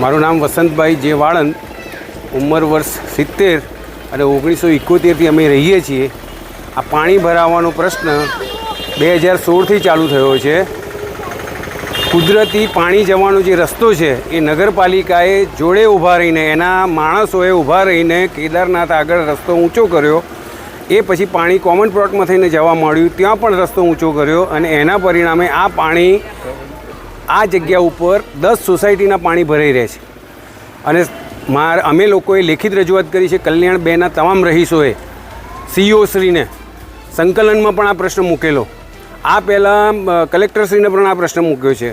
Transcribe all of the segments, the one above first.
મારું નામ વસંતભાઈ જે વાળંદ, ઉંમર વર્ષ 70 અને 1971થી અમે રહીએ છીએ। આ પાણી ભરાવાનો પ્રશ્ન 2016થી ચાલુ થયો છે। કુદરતી પાણી જવાનો જે રસ્તો છે એ નગરપાલિકાએ જોડે ઊભા રહીને, એના માણસોએ ઊભા રહીને કેદારનાથ આગળ રસ્તો ઊંચો કર્યો। એ પછી પાણી કોમન પ્લોટમાં થઈને જવા માંડ્યું, ત્યાં પણ રસ્તો ઊંચો કર્યો અને એના પરિણામે આ પાણી આ જગ્યા ઉપર 10 સોસાયટીના પાણી ભરાઈ રહે છે। અને અમે લોકોએ લેખિત રજૂઆત કરી છે કલ્યાણ 2ના તમામ રહીશોએ, સીઈઓ શ્રીને સંકલનમાં પણ આ પ્રશ્ન મૂકેલો, આ પહેલાં કલેક્ટરશ્રીને પણ આ પ્રશ્ન મૂક્યો છે,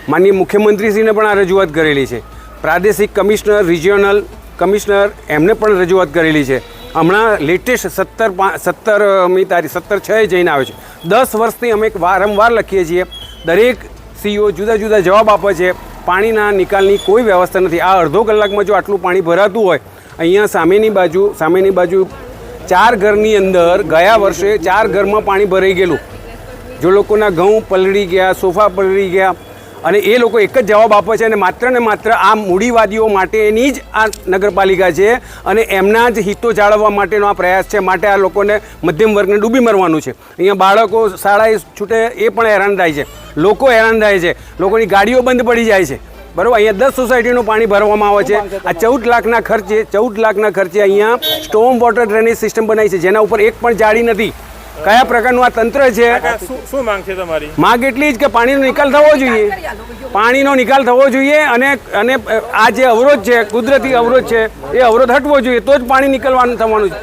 માનનીય મુખ્યમંત્રીશ્રીને પણ આ રજૂઆત કરેલી છે, પ્રાદેશિક કમિશનર, રિજિયોનલ કમિશનર એમને પણ રજૂઆત કરેલી છે। હમણાં લેટેસ્ટ 17મી તારીખ 17/6 જઈને આવે છે। 10 વર્ષથી અમે વારંવાર લખીએ છીએ, દરેક સીઈઓ જુદા જુદા જવાબ આપે છે, પાણીના નિકાલની કોઈ વ્યવસ્થા નથી। આ અડધો કલાકમાં જો આટલું પાણી ભરાતું હોય, અહીંયા સામેની બાજુ 4 ઘરની અંદર ગયા વર્ષે 4 ઘરમાં પાણી ભરાઈ ગયેલું। જો લોકોના ઘઉં પલળી ગયા, સોફા પલળી ગયા, અને એ લોકો એક જ જવાબ આપે છે અને માત્ર આ મૂડીવાદીઓ માટેની જ આ નગરપાલિકા છે અને એમના જ હિતો જાળવવા માટેનો આ પ્રયાસ છે। માટે આ લોકોને મધ્યમ વર્ગને ડૂબી મરવાનું છે। અહીંયા બાળકો શાળાએ છૂટે એ પણ હેરાન થાય છે, લોકો હેરાન થાય છે, લોકોની ગાડીઓ બંધ પડી જાય છે, બરાબર। અહીંયા 10 સોસાયટીનું પાણી ભરવામાં આવે છે। આ 14 લાખના ખર્ચે અહીંયા સ્ટોમ વોટર ડ્રેનેજ સિસ્ટમ બનાવી છે, જેના ઉપર એક પણ જાળી નથી। કયા પ્રકારનું આ તંત્ર છે? શું માંગ છે તમારી? માંગ એટલી જ કે પાણીનો નિકાલ થવો જોઈએ, પાણીનો નિકાલ થવો જોઈએ અને આ જે અવરોધ છે, કુદરતી અવરોધ છે, એ અવરોધ હટવો જોઈએ, તો જ પાણી નિકલવાનું થવાનું છે।